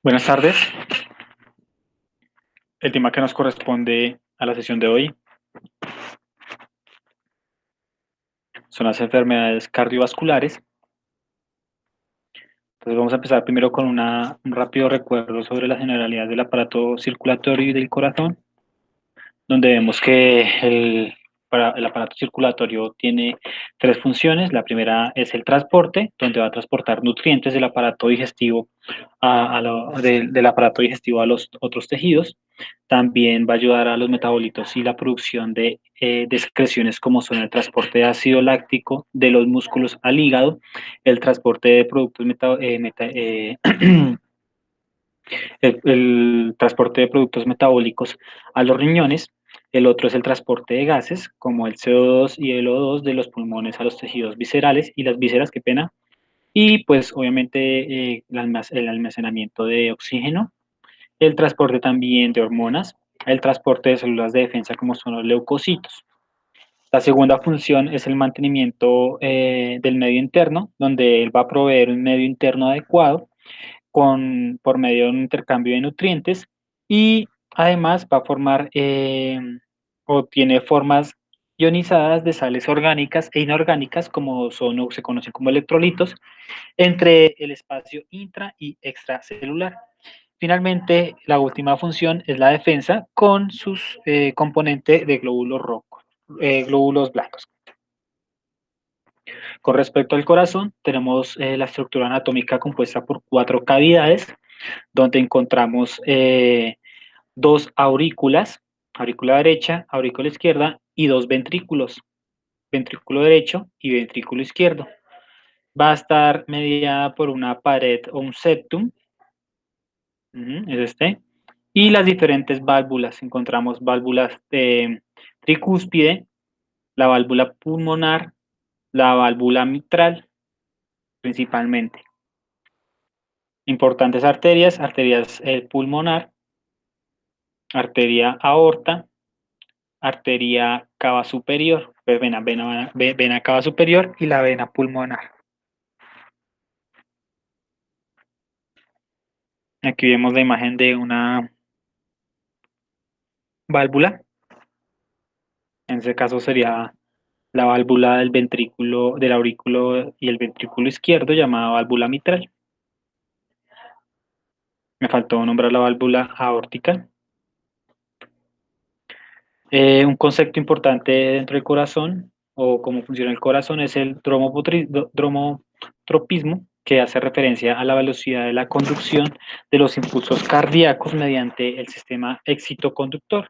Buenas tardes. El tema que nos corresponde a la sesión de hoy son las enfermedades cardiovasculares. Entonces vamos a empezar primero con un rápido recuerdo sobre la generalidad del aparato circulatorio y del corazón, donde vemos que el aparato circulatorio tiene tres funciones. La primera es el transporte, donde va a transportar nutrientes del aparato digestivo del aparato digestivo a los otros tejidos. También va a ayudar a los metabolitos y la producción de secreciones como son el transporte de ácido láctico de los músculos al hígado, el transporte de productos el transporte de productos metabólicos a los riñones. El otro es el transporte de gases, como el CO2 y el O2 de los pulmones a los tejidos viscerales y las vísceras, qué pena. Y pues obviamente el almacenamiento de oxígeno, el transporte también de hormonas, el transporte de células de defensa como son los leucocitos. La segunda función es el mantenimiento del medio interno, donde él va a proveer un medio interno adecuado por medio de un intercambio de nutrientes y además va a formar o tiene formas ionizadas de sales orgánicas e inorgánicas como son o se conocen como electrolitos entre el espacio intra y extracelular. Finalmente, la última función es la defensa con sus componentes de glóbulos rojos, glóbulos blancos. Con respecto al corazón, tenemos la estructura anatómica compuesta por cuatro cavidades, donde encontramos dos aurículas, aurícula derecha, aurícula izquierda, y dos ventrículos, ventrículo derecho y ventrículo izquierdo. Va a estar mediada por una pared o un septum, es este, y las diferentes válvulas. Encontramos válvulas de tricúspide, la válvula pulmonar, la válvula mitral, principalmente. Importantes arterias, arterias pulmonar, arteria aorta, arteria cava superior, vena cava superior y la vena pulmonar. Aquí vemos la imagen de una válvula. En ese caso sería la válvula del ventrículo, del aurículo y el ventrículo izquierdo, llamada válvula mitral. Me faltó nombrar la válvula aórtica. Un concepto importante dentro del corazón o cómo funciona el corazón es el dromotropismo, que hace referencia a la velocidad de la conducción de los impulsos cardíacos mediante el sistema excitoconductor.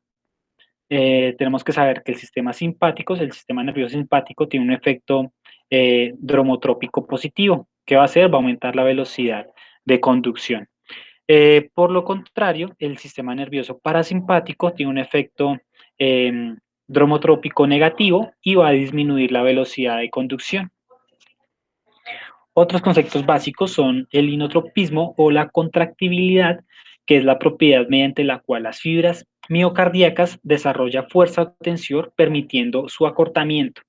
Tenemos que saber que el sistema simpático, el sistema nervioso simpático, tiene un efecto dromotrópico positivo. ¿Qué va a hacer? Va a aumentar la velocidad de conducción. Por lo contrario, el sistema nervioso parasimpático tiene un efecto eh, dromotrópico negativo y va a disminuir la velocidad de conducción. Otros conceptos básicos son el inotropismo o la contractibilidad, que es la propiedad mediante la cual las fibras miocardíacas desarrollan fuerza o tensión, permitiendo su acortamiento.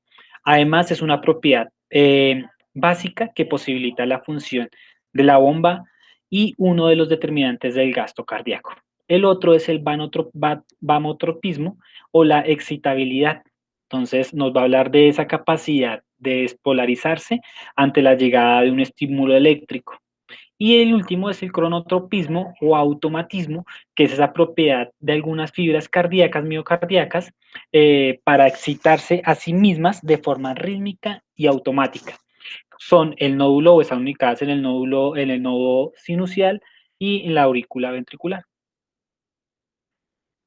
Además, es una propiedad básica que posibilita la función de la bomba y uno de los determinantes del gasto cardíaco. El otro es el vamotropismo o la excitabilidad. Entonces, nos va a hablar de esa capacidad de despolarizarse ante la llegada de un estímulo eléctrico. Y el último es el cronotropismo o automatismo, que es esa propiedad de algunas fibras cardíacas, miocardíacas, para excitarse a sí mismas de forma rítmica y automática. Son el nódulo o están ubicadas en en el nodo sinusial y en la aurícula ventricular.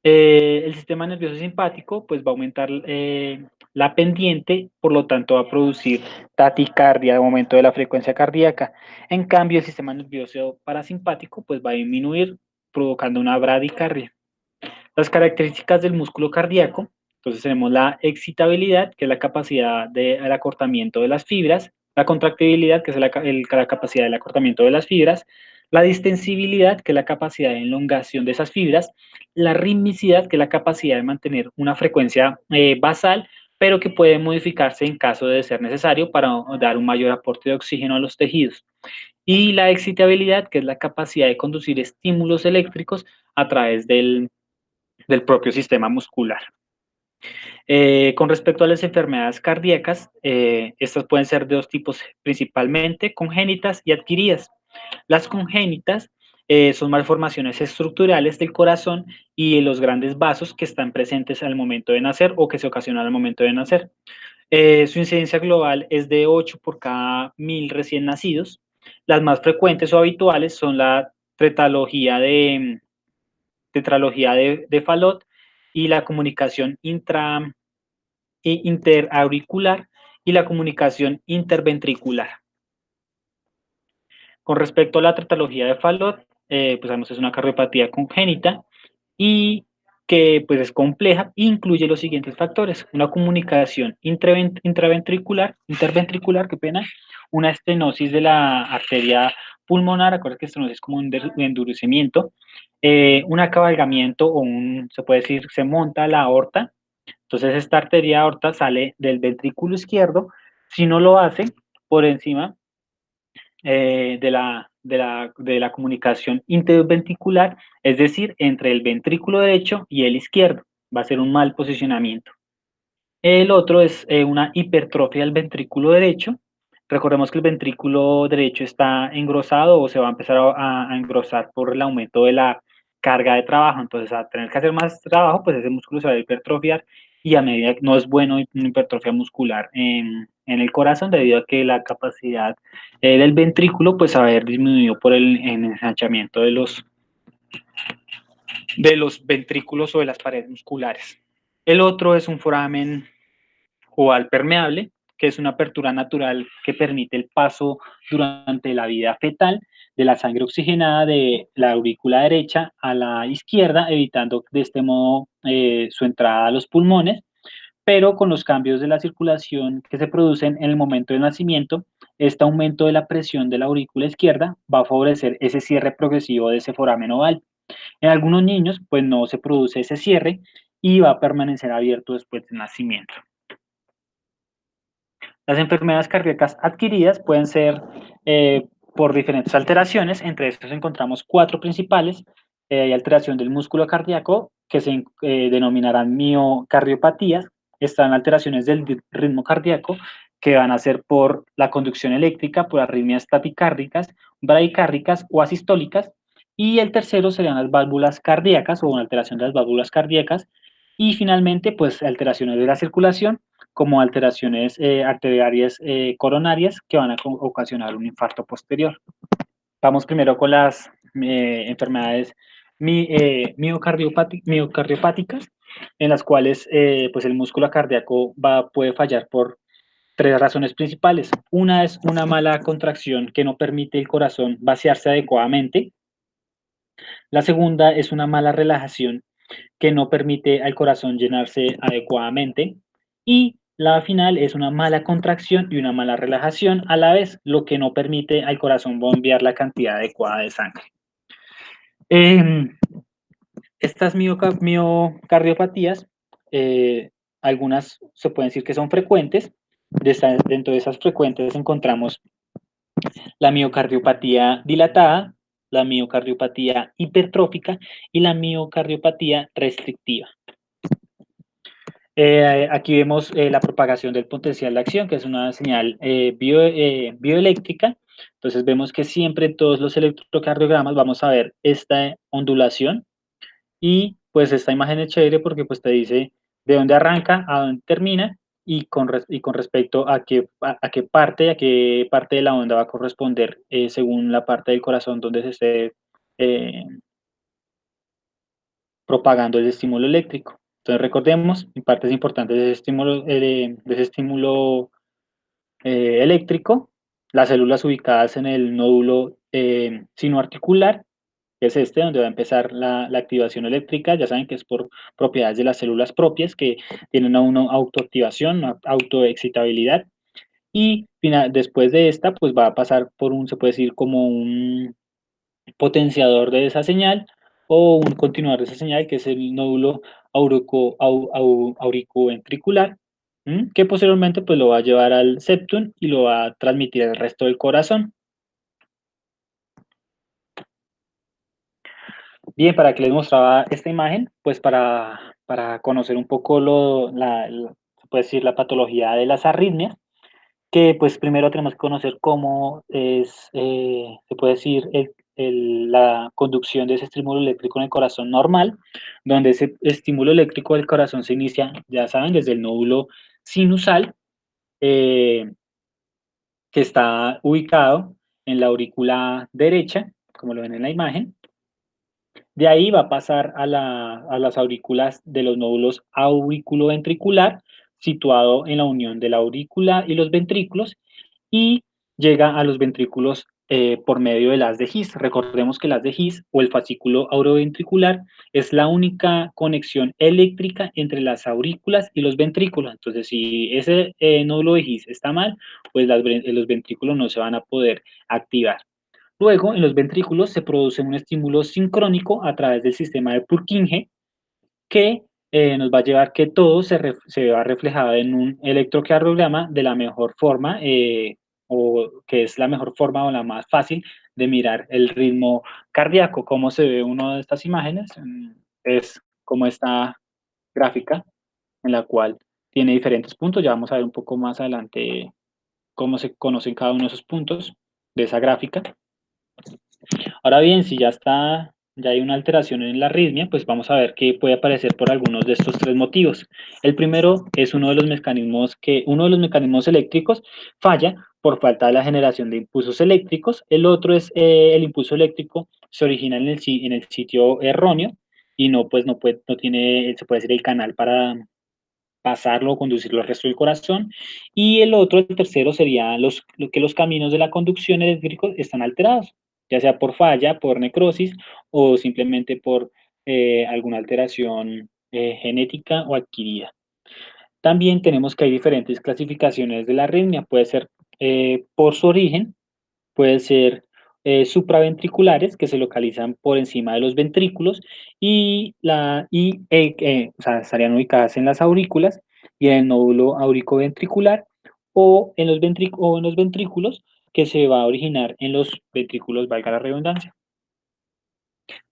El sistema nervioso simpático pues va a aumentar la pendiente, por lo tanto va a producir taticardia de momento de la frecuencia cardíaca. En cambio, el sistema nervioso parasimpático pues va a disminuir, provocando una bradicardia. Las características del músculo cardíaco, entonces tenemos la excitabilidad, que es la capacidad del acortamiento de las fibras, la contractibilidad, que es la capacidad del acortamiento de las fibras, la distensibilidad, que es la capacidad de elongación de esas fibras, la ritmicidad, que es la capacidad de mantener una frecuencia basal, pero que puede modificarse en caso de ser necesario para dar un mayor aporte de oxígeno a los tejidos. y la excitabilidad, que es la capacidad de conducir estímulos eléctricos a través del propio sistema muscular. Con respecto a las enfermedades cardíacas, estas pueden ser de dos tipos, principalmente congénitas y adquiridas. Las congénitas son malformaciones estructurales del corazón y de los grandes vasos que están presentes al momento de nacer o que se ocasionan al momento de nacer. Su incidencia global es de 8 por cada 1000 recién nacidos. Las más frecuentes o habituales son la tetralogía de Fallot y la comunicación interauricular y la comunicación interventricular. Con respecto a la tetralogía de Fallot, pues sabemos es una cardiopatía congénita y que pues es compleja, incluye los siguientes factores: una comunicación interventricular, qué pena, una estenosis de la arteria pulmonar, acuérdense que estenosis es como un endurecimiento, un acabalgamiento se puede decir, se monta la aorta, entonces esta arteria aorta sale del ventrículo izquierdo, si no lo hace, por encima de la comunicación interventricular, es decir, entre el ventrículo derecho y el izquierdo. Va a ser un mal posicionamiento. El otro es una hipertrofia del ventrículo derecho. Recordemos que el ventrículo derecho está engrosado o se va a empezar a engrosar por el aumento de la carga de trabajo. Entonces, a tener que hacer más trabajo, pues ese músculo se va a hipertrofiar y a medida que no es bueno una hipertrofia muscular en el corazón debido a que la capacidad del ventrículo pues a haber disminuido por el ensanchamiento de los ventrículos o de las paredes musculares. El otro es un foramen oval permeable, que es una apertura natural que permite el paso durante la vida fetal de la sangre oxigenada de la aurícula derecha a la izquierda, evitando de este modo su entrada a los pulmones, pero con los cambios de la circulación que se producen en el momento del nacimiento, este aumento de la presión de la aurícula izquierda va a favorecer ese cierre progresivo de ese foramen oval. En algunos niños, pues no se produce ese cierre y va a permanecer abierto después del nacimiento. Las enfermedades cardíacas adquiridas pueden ser por diferentes alteraciones, entre estos encontramos cuatro principales. Hay alteración del músculo cardíaco, que se denominarán miocardiopatías. Están alteraciones del ritmo cardíaco, que van a ser por la conducción eléctrica, por arritmias taquicárdicas, bradicárdicas o asistólicas. Y el tercero serían las válvulas cardíacas o una alteración de las válvulas cardíacas. Y finalmente, pues alteraciones de la circulación, como alteraciones arteriales coronarias que van a ocasionar un infarto posterior. Vamos primero con las enfermedades miocardiopáticas, en las cuales pues el músculo cardíaco puede fallar por tres razones principales. Una es una mala contracción que no permite el corazón vaciarse adecuadamente. La segunda es una mala relajación que no permite al corazón llenarse adecuadamente. Y la final es una mala contracción y una mala relajación a la vez, lo que no permite al corazón bombear la cantidad adecuada de sangre. Eh, Estas miocardiopatías, algunas se pueden decir que son frecuentes. Dentro de esas frecuentes encontramos la miocardiopatía dilatada, la miocardiopatía hipertrófica y la miocardiopatía restrictiva. Aquí vemos la propagación del potencial de acción, que es una señal bioeléctrica. Entonces vemos que siempre en todos los electrocardiogramas vamos a ver esta ondulación y pues esta imagen es chévere porque pues te dice de dónde arranca, a dónde termina y con respecto a qué parte de la onda va a corresponder según la parte del corazón donde se esté eh, propagando el estímulo eléctrico. Entonces recordemos, partes importantes de ese estímulo eléctrico, las células ubicadas en el nódulo sinoarticular, que es este, donde va a empezar la activación eléctrica. Ya saben que es por propiedades de las células propias que tienen una autoactivación, una autoexcitabilidad. Y después de esta, pues va a pasar por se puede decir como un potenciador de esa señal o un continuador de esa señal, que es el nódulo auriculoventricular, que posteriormente pues lo va a llevar al septum y lo va a transmitir al resto del corazón. Bien, ¿para qué les mostraba esta imagen? Pues para conocer un poco se puede decir, la patología de las arritmias, que pues primero tenemos que conocer cómo es, se puede decir, la conducción de ese estímulo eléctrico en el corazón normal, donde ese estímulo eléctrico del corazón se inicia, ya saben, desde el nódulo sinusal, eh, que está ubicado en la aurícula derecha, como lo ven en la imagen. De ahí va a pasar a las aurículas de los nódulos auriculoventricular, situado en la unión de la aurícula y los ventrículos, y llega a los ventrículos por medio del haz de His. Recordemos que el haz de His o el fascículo auroventricular es la única conexión eléctrica entre las aurículas y los ventrículos. Entonces, si ese nódulo de His está mal, pues los ventrículos no se van a poder activar. Luego, en los ventrículos se produce un estímulo sincrónico a través del sistema de Purkinje que nos va a llevar que todo se vea reflejado en un electrocardiograma de la mejor forma, o que es la mejor forma o la más fácil de mirar el ritmo cardíaco. ¿Cómo se ve una de estas imágenes? Es como esta gráfica en la cual tiene diferentes puntos. Ya vamos a ver un poco más adelante cómo se conocen cada uno de esos puntos de esa gráfica. Ahora bien, si ya hay una alteración en la arritmia, pues vamos a ver qué puede aparecer por algunos de estos tres motivos. El primero es uno de los mecanismos eléctricos falla por falta de la generación de impulsos eléctricos. El otro es el impulso eléctrico se origina en el sitio erróneo y no tiene, se puede decir, el canal para pasarlo o conducirlo al resto del corazón. Y el tercero, sería que los caminos de la conducción eléctrica están alterados, ya sea por falla, por necrosis o simplemente por alguna alteración genética o adquirida. También tenemos que hay diferentes clasificaciones de la arritmia, puede ser por su origen, puede ser supraventriculares, que se localizan por encima de los ventrículos, o sea, estarían ubicadas en las aurículas y en el nódulo auricoventricular, o en los ventrículos, que se va a originar en los ventrículos, valga la redundancia.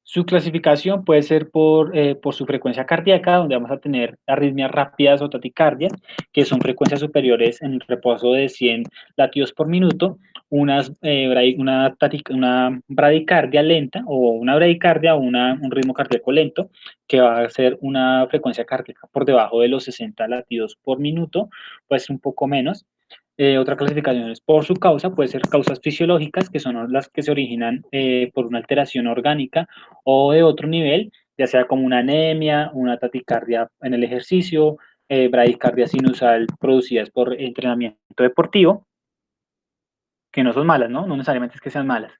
Su clasificación puede ser por su frecuencia cardíaca, donde vamos a tener arritmias rápidas o taquicardias, que son frecuencias superiores en reposo de 100 latidos por minuto, una bradicardia lenta o una bradicardia o un ritmo cardíaco lento, que va a ser una frecuencia cardíaca por debajo de los 60 latidos por minuto, puede ser un poco menos. Otra clasificación es por su causa, puede ser causas fisiológicas, que son las que se originan por una alteración orgánica o de otro nivel, ya sea como una anemia, una taticardia en el ejercicio, bradicardia sinusal producidas por entrenamiento deportivo, que no son malas, ¿no? No necesariamente es que sean malas.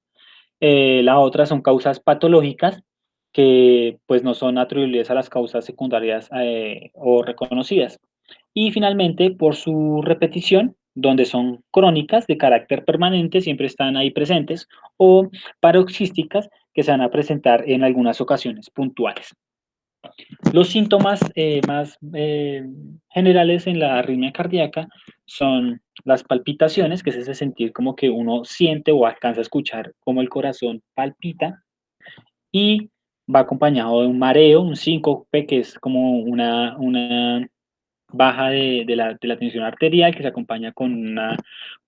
La otra son causas patológicas que pues no son atribuibles a las causas secundarias o reconocidas. Y finalmente, por su repetición, donde son crónicas de carácter permanente, siempre están ahí presentes, o paroxísticas que se van a presentar en algunas ocasiones puntuales. Los síntomas más generales en la arritmia cardíaca son las palpitaciones, que es ese sentir como que uno siente o alcanza a escuchar como el corazón palpita, y va acompañado de un mareo, un síncope, que es como una baja de la tensión arterial, que se acompaña con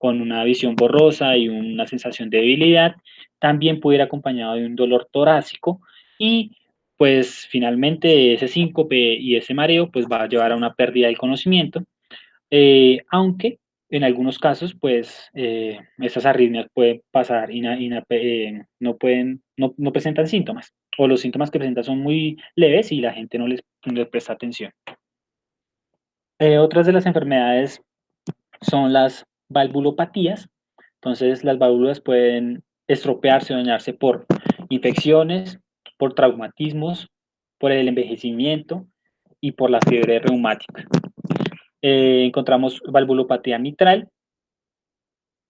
una visión borrosa y una sensación de debilidad. También puede ir acompañado de un dolor torácico y pues finalmente ese síncope y ese mareo pues va a llevar a una pérdida del conocimiento, aunque en algunos casos pues estas arritmias pueden pasar no presentan síntomas, o los síntomas que presentan son muy leves y la gente no les presta atención. Otras de las enfermedades son las valvulopatías. Entonces, las válvulas pueden estropearse o dañarse por infecciones, por traumatismos, por el envejecimiento y por la fiebre reumática. Encontramos valvulopatía mitral,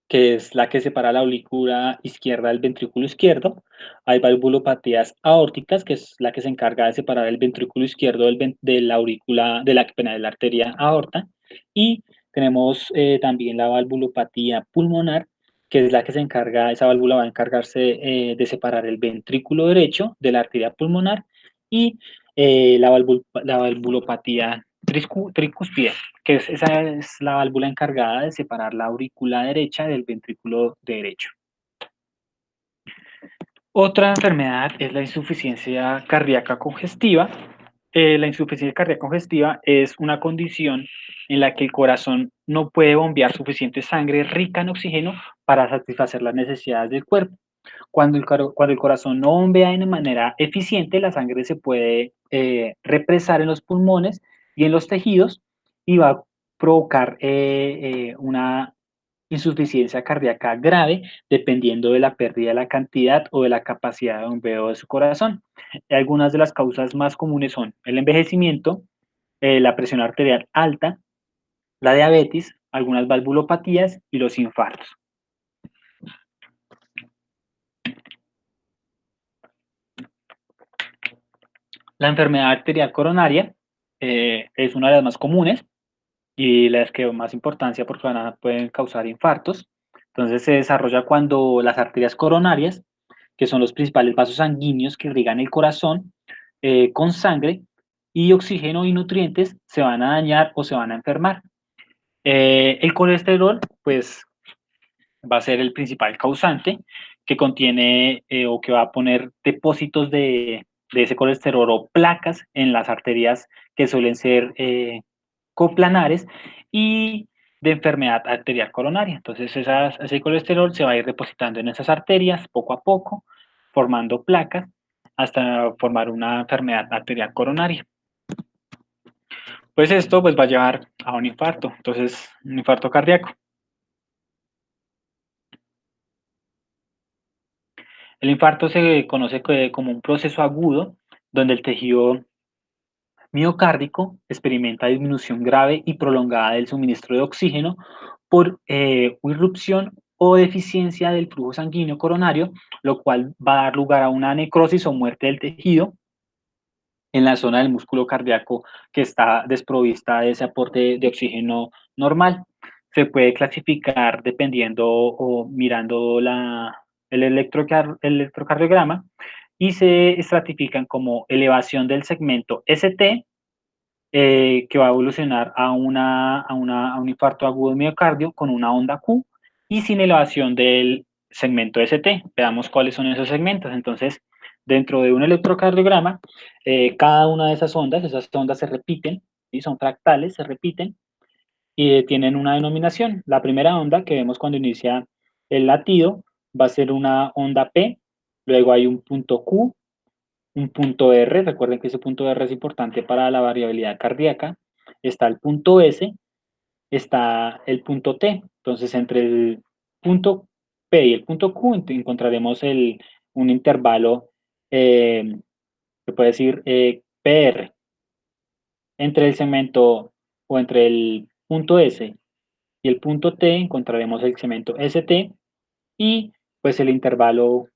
que es la que separa la aurícula izquierda del ventrículo izquierdo. Hay valvulopatías aórticas, que es la que se encarga de separar el ventrículo izquierdo de la aurícula, de la arteria aorta. Y tenemos también la valvulopatía pulmonar, que es la que se encarga, esa válvula va a encargarse de separar el ventrículo derecho de la arteria pulmonar y la valvulopatía tricúspide, que esa es la válvula encargada de separar la aurícula derecha del ventrículo derecho. Otra enfermedad es la insuficiencia cardíaca congestiva. La insuficiencia cardíaca congestiva es una condición en la que el corazón no puede bombear suficiente sangre rica en oxígeno para satisfacer las necesidades del cuerpo. Cuando el corazón no bombea de manera eficiente, la sangre se puede represar en los pulmones y en los tejidos y va a provocar una insuficiencia cardíaca grave dependiendo de la pérdida de la cantidad o de la capacidad de bombeo de su corazón. Algunas de las causas más comunes son el envejecimiento, la presión arterial alta, la diabetes, algunas valvulopatías y los infartos. La enfermedad arterial coronaria es una de las más comunes y las que más importancia porque pueden causar infartos. Entonces se desarrolla cuando las arterias coronarias, que son los principales vasos sanguíneos que irrigan el corazón con sangre y oxígeno y nutrientes, se van a dañar o se van a enfermar. El colesterol, pues, va a ser el principal causante que contiene o que va a poner depósitos de ese colesterol o placas en las arterias que suelen ser coplanares y de enfermedad arterial coronaria. Entonces ese colesterol se va a ir depositando en esas arterias poco a poco, formando placas hasta formar una enfermedad arterial coronaria. Pues esto pues, va a llevar a un infarto, entonces un infarto cardíaco. El infarto se conoce como un proceso agudo donde el tejido miocárdico experimenta disminución grave y prolongada del suministro de oxígeno por irrupción o deficiencia del flujo sanguíneo coronario, lo cual va a dar lugar a una necrosis o muerte del tejido en la zona del músculo cardíaco que está desprovista de ese aporte de oxígeno normal. Se puede clasificar dependiendo o mirando el electrocardiograma y se estratifican como elevación del segmento ST, que va a evolucionar a un infarto agudo de miocardio con una onda Q y sin elevación del segmento ST. Veamos cuáles son esos segmentos. Entonces, dentro de un electrocardiograma, cada una de esas ondas se repiten, ¿sí? Son fractales, se repiten y tienen una denominación. La primera onda que vemos cuando inicia el latido va a ser una onda P, luego hay un punto Q, un punto R, recuerden que ese punto R es importante para la variabilidad cardíaca, está el punto S, está el punto T, entonces entre el punto P y el punto Q encontraremos un intervalo que puede decir PR, entre el segmento o entre el punto S y el punto T encontraremos el segmento ST y pues el intervalo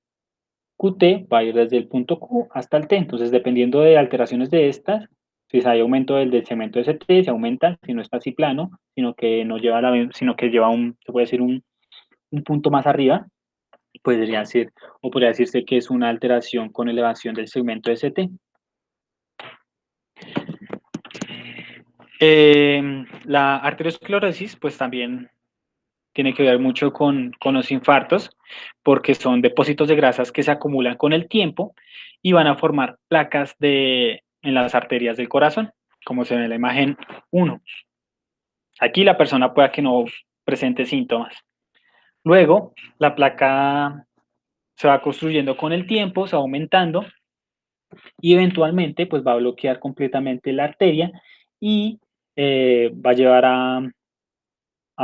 QT va a ir desde el punto Q hasta el T. Entonces, dependiendo de alteraciones de estas, si hay aumento del segmento ST, se aumenta, si no está así plano, sino que no lleva sino que lleva se puede decir un punto más arriba, podría ser, o podría decirse que es una alteración con elevación del segmento ST. La arteriosclerosis, pues también tiene que ver mucho con los infartos, porque son depósitos de grasas que se acumulan con el tiempo y van a formar placas en las arterias del corazón, como se ve en la imagen 1. Aquí la persona puede que no presente síntomas. Luego, la placa se va construyendo con el tiempo, se va aumentando y eventualmente pues va a bloquear completamente la arteria y va a llevar a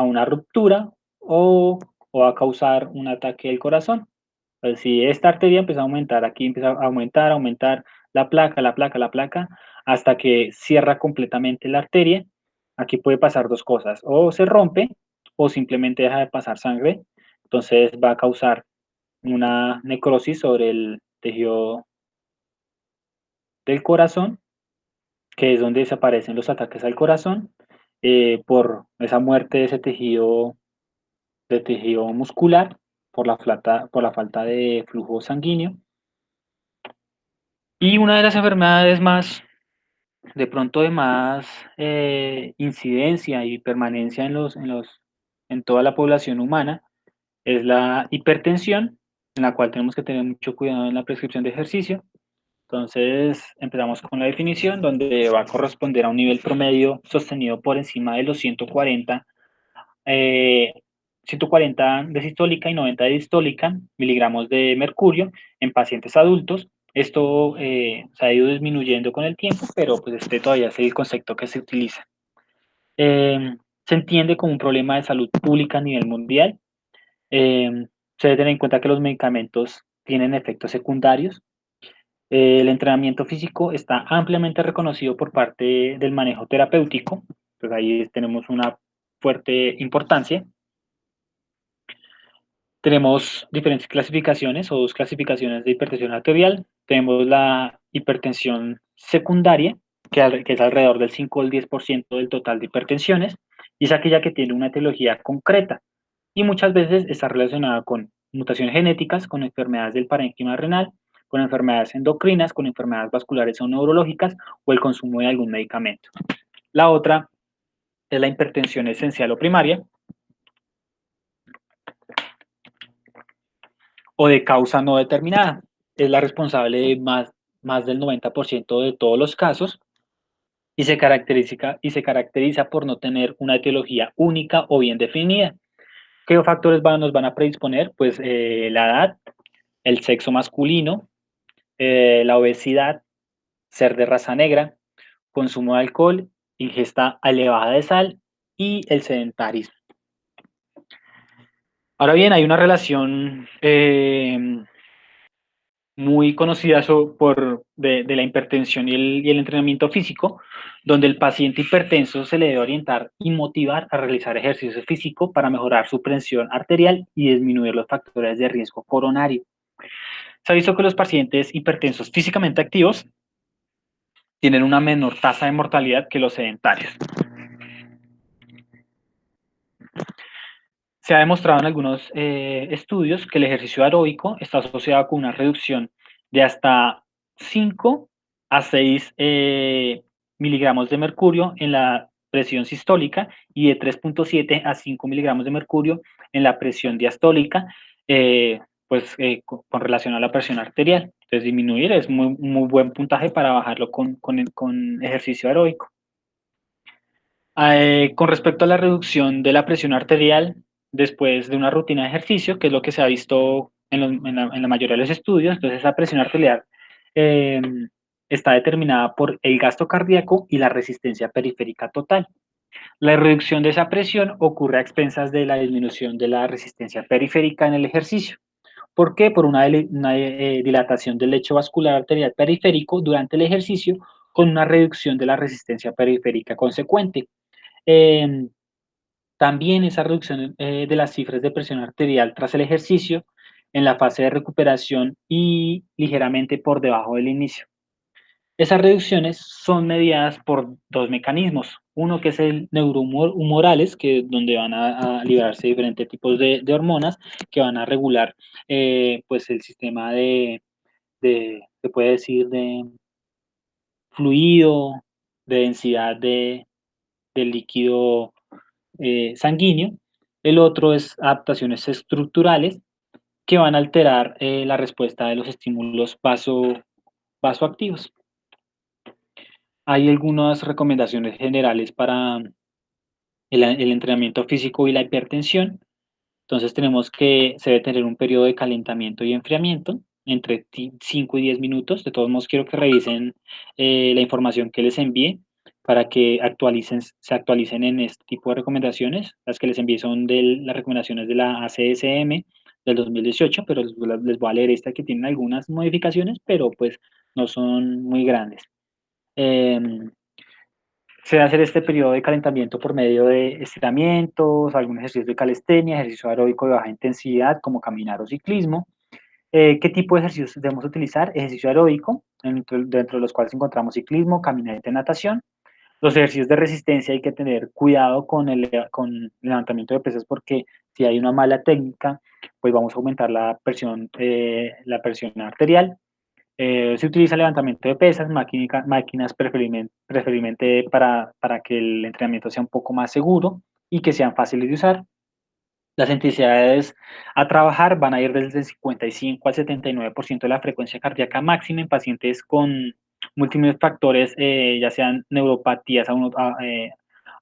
una ruptura o a causar un ataque del corazón. Pues si esta arteria empieza a aumentar, aquí empieza a aumentar la placa, hasta que cierra completamente la arteria. Aquí puede pasar dos cosas, o se rompe o simplemente deja de pasar sangre. Entonces va a causar una necrosis sobre el tejido del corazón, que es donde desaparecen los ataques al corazón, por esa muerte de ese tejido muscular por la falta de flujo sanguíneo. Y una de las enfermedades más, de pronto de más incidencia y permanencia en toda la población humana es la hipertensión, en la cual tenemos que tener mucho cuidado en la prescripción de ejercicio. Entonces, empezamos con la definición, donde va a corresponder a un nivel promedio sostenido por encima de los 140, 140 de sistólica y 90 de distólica miligramos de mercurio en pacientes adultos. Esto se ha ido disminuyendo con el tiempo, pero pues este todavía es el concepto que se utiliza. Se entiende como un problema de salud pública a nivel mundial. Se debe tener en cuenta que los medicamentos tienen efectos secundarios. El entrenamiento físico está ampliamente reconocido por parte del manejo terapéutico, pues ahí tenemos una fuerte importancia. Tenemos diferentes clasificaciones o dos clasificaciones de hipertensión arterial. Tenemos la hipertensión secundaria, que es alrededor del 5 o el 10% del total de hipertensiones, y es aquella que tiene una etiología concreta y muchas veces está relacionada con mutaciones genéticas, con enfermedades del parénquima renal, con enfermedades endocrinas, con enfermedades vasculares o neurológicas o el consumo de algún medicamento. La otra es la hipertensión esencial o primaria, o de causa no determinada. Es la responsable de más del 90% de todos los casos y se caracteriza por no tener una etiología única o bien definida. ¿Qué factores nos van a predisponer? Pues la edad, el sexo masculino, la obesidad, ser de raza negra, consumo de alcohol, ingesta elevada de sal y el sedentarismo. Ahora bien, hay una relación muy conocida de la hipertensión y el entrenamiento físico, donde el paciente hipertenso se le debe orientar y motivar a realizar ejercicio físico para mejorar su presión arterial y disminuir los factores de riesgo coronario. Se ha visto que los pacientes hipertensos físicamente activos tienen una menor tasa de mortalidad que los sedentarios. Se ha demostrado en algunos estudios que el ejercicio aeróbico está asociado con una reducción de hasta 5 a 6 miligramos de mercurio en la presión sistólica y de 3,7 a 5 miligramos de mercurio en la presión diastólica, con relación a la presión arterial. Entonces, disminuir es muy buen puntaje para bajarlo con ejercicio aeróbico. Con respecto a la reducción de la presión arterial después de una rutina de ejercicio, que es lo que se ha visto en la mayoría de los estudios, entonces esa presión arterial eh, está determinada por el gasto cardíaco y la resistencia periférica total. La reducción de esa presión ocurre a expensas de la disminución de la resistencia periférica en el ejercicio. ¿Por qué? Por una dilatación del lecho vascular arterial periférico durante el ejercicio con una reducción de la resistencia periférica consecuente. Eh, También esa reducción de las cifras de presión arterial tras el ejercicio en la fase de recuperación y ligeramente por debajo del inicio. Esas reducciones son mediadas por dos mecanismos. Uno que es el neurohumorales, donde van a liberarse diferentes tipos de hormonas que van a regular pues el sistema se puede decir, de fluido, de densidad del líquido sanguíneo. El otro es adaptaciones estructurales que van a alterar la respuesta de los estímulos vasoactivos. Hay algunas recomendaciones generales para el entrenamiento físico y la hipertensión. Entonces tenemos que se debe tener un periodo de calentamiento y enfriamiento entre 5 y 10 minutos. De todos modos, quiero que revisen la información que les envíe para que se actualicen en este tipo de recomendaciones. Las que les envié son de las recomendaciones de la ACSM del 2018, pero les voy a leer esta que tienen algunas modificaciones, pero pues no son muy grandes. Em, Se va a hacer este periodo de calentamiento por medio de estiramientos, algún ejercicio de calistenia, ejercicio aeróbico de baja intensidad como caminar o ciclismo. ¿Qué tipo de ejercicios debemos utilizar? Ejercicio aeróbico, dentro de los cuales encontramos ciclismo, caminata y natación. Los ejercicios de resistencia hay que tener cuidado con el levantamiento de pesas porque si hay una mala técnica pues vamos a aumentar la presión arterial. Se utiliza levantamiento de pesas, máquinas preferiblemente para que el entrenamiento sea un poco más seguro y que sean fáciles de usar. Las intensidades a trabajar van a ir desde el 55 al 79% de la frecuencia cardíaca máxima en pacientes con múltiples factores, ya sean neuropatías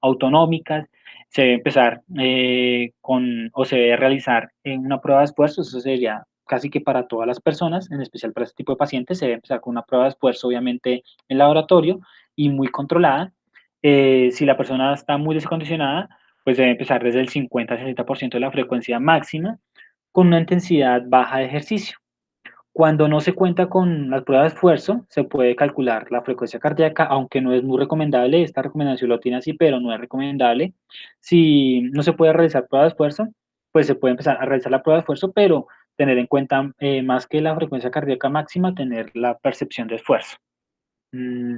autonómicas. Se debe empezar o se debe realizar en una prueba de esfuerzo, eso sería casi que para todas las personas, en especial para este tipo de pacientes, se debe empezar con una prueba de esfuerzo, obviamente en laboratorio y muy controlada. Si la persona está muy descondicionada, pues debe empezar desde el 50 al 60% de la frecuencia máxima con una intensidad baja de ejercicio. Cuando no se cuenta con las pruebas de esfuerzo, se puede calcular la frecuencia cardíaca, aunque no es muy recomendable, esta recomendación lo tiene así, pero no es recomendable. Si no se puede realizar prueba de esfuerzo, pues se puede empezar a realizar la prueba de esfuerzo, pero tener en cuenta más que la frecuencia cardíaca máxima, tener la percepción de esfuerzo. Mm,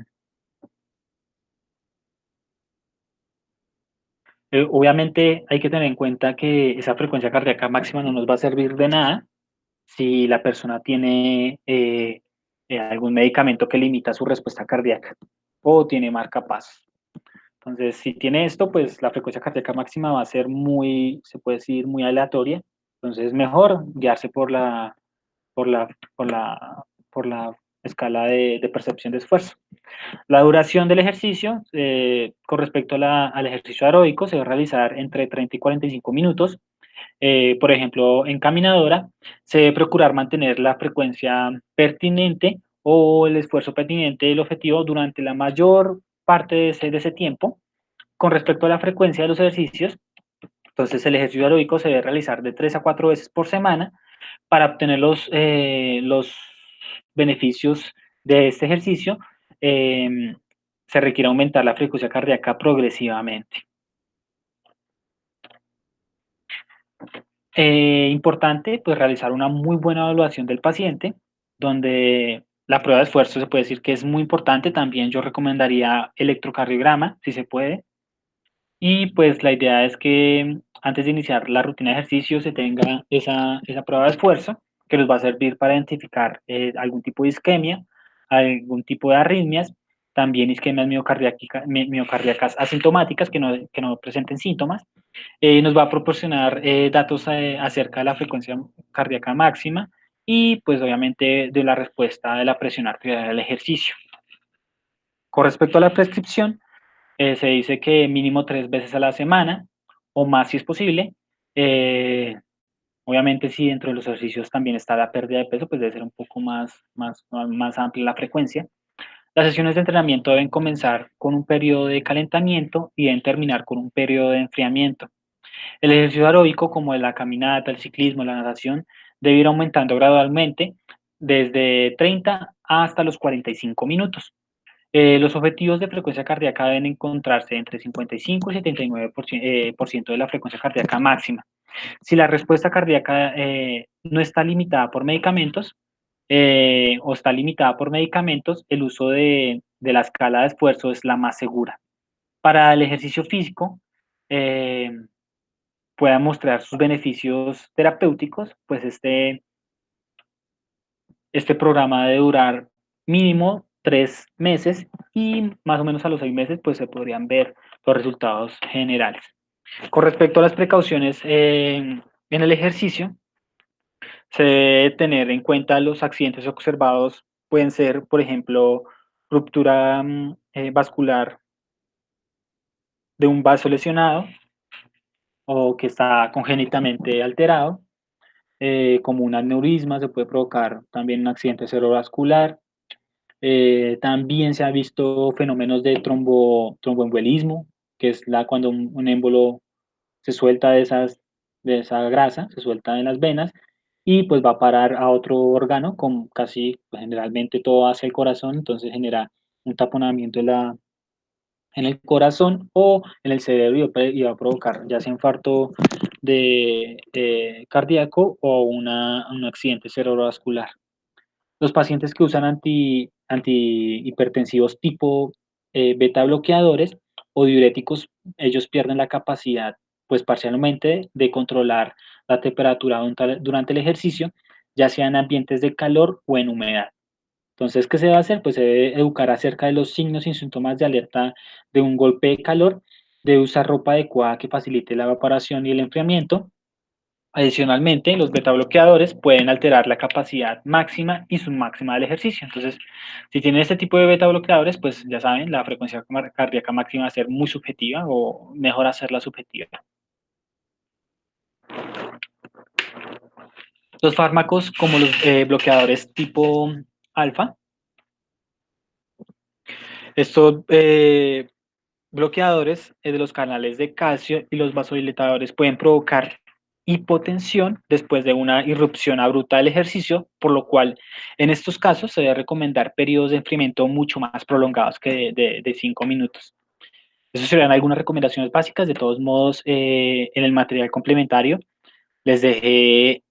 Obviamente hay que tener en cuenta que esa frecuencia cardíaca máxima no nos va a servir de nada si la persona tiene algún medicamento que limita su respuesta cardíaca o tiene marcapasos. Entonces, si tiene esto, pues la frecuencia cardíaca máxima va a ser muy, se puede decir, muy aleatoria. Entonces, es mejor guiarse por la, por la, por la escala de percepción de esfuerzo. La duración del ejercicio, con respecto al ejercicio aeróbico, se va a realizar entre 30 y 45 minutos. Por ejemplo, en caminadora, se debe procurar mantener la frecuencia pertinente o el esfuerzo pertinente del objetivo durante la mayor parte de ese tiempo. Con respecto a la frecuencia de los ejercicios, entonces el ejercicio aeróbico se debe realizar de 3 a 4 veces por semana para obtener los beneficios de este ejercicio. eh, Se requiere aumentar la frecuencia cardíaca progresivamente. Importante, pues realizar una muy buena evaluación del paciente, donde la prueba de esfuerzo se puede decir que es muy importante. También yo recomendaría electrocardiograma, si se puede. Y pues la idea es que antes de iniciar la rutina de ejercicio se tenga esa prueba de esfuerzo que nos va a servir para identificar algún tipo de isquemia, algún tipo de arritmias, también isquemias miocardíacas asintomáticas que no presenten síntomas. Nos va a proporcionar datos acerca de la frecuencia cardíaca máxima y pues obviamente de la respuesta de la presión arterial al ejercicio. Con respecto a la prescripción, se dice que mínimo 3 veces a la semana o más si es posible. Eh, Obviamente si dentro de los ejercicios también está la pérdida de peso, pues debe ser un poco más amplia la frecuencia. Las sesiones de entrenamiento deben comenzar con un periodo de calentamiento y deben terminar con un periodo de enfriamiento. El ejercicio aeróbico, como la caminata, el ciclismo, la natación, debe ir aumentando gradualmente desde 30 hasta los 45 minutos. Los objetivos de frecuencia cardíaca deben encontrarse entre 55 y 79% de la frecuencia cardíaca máxima. Si la respuesta cardíaca no está limitada por medicamentos o está limitada por medicamentos, el uso de la escala de esfuerzo es la más segura. Para el ejercicio físico, eh, pueda mostrar sus beneficios terapéuticos, pues este programa debe durar mínimo 3 meses y más o menos a los 6 meses pues se podrían ver los resultados generales. Con respecto a las precauciones en el ejercicio, se debe tener en cuenta los accidentes observados, pueden ser, por ejemplo, ruptura vascular de un vaso lesionado o que está congénitamente alterado, como un aneurisma, se puede provocar también un accidente cerebrovascular. También se ha visto fenómenos de tromboembolismo, que es cuando un émbolo se suelta de esa grasa, se suelta en las venas y pues va a parar a otro órgano, con casi pues, generalmente todo hacia el corazón, entonces genera un taponamiento en el corazón o en el cerebro y va a provocar ya sea infarto cardíaco o un accidente cerebrovascular. Los pacientes que usan antihipertensivos tipo beta bloqueadores o diuréticos, ellos pierden la capacidad, pues parcialmente, de controlar la temperatura durante el ejercicio, ya sea en ambientes de calor o en humedad. Entonces, ¿qué se va a hacer? Pues se debe educar acerca de los signos y síntomas de alerta de un golpe de calor, de usar ropa adecuada que facilite la evaporación y el enfriamiento. Adicionalmente, los betabloqueadores pueden alterar la capacidad máxima y submáxima del ejercicio. Entonces, si tienen este tipo de betabloqueadores, pues ya saben, la frecuencia cardíaca máxima va a ser muy subjetiva o mejor hacerla subjetiva. Los fármacos como los bloqueadores tipo alfa, estos bloqueadores de los canales de calcio y los vasodilatadores pueden provocar hipotensión después de una irrupción abrupta del ejercicio, por lo cual en estos casos se debe recomendar periodos de enfriamiento mucho más prolongados que de 5 minutos. Esas serían algunas recomendaciones básicas. De todos modos, en el material complementario les dejé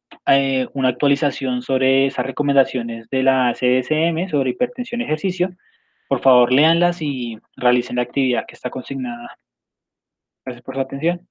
una actualización sobre esas recomendaciones de la CDCM sobre hipertensión y ejercicio. Por favor, léanlas y realicen la actividad que está consignada. Gracias por su atención.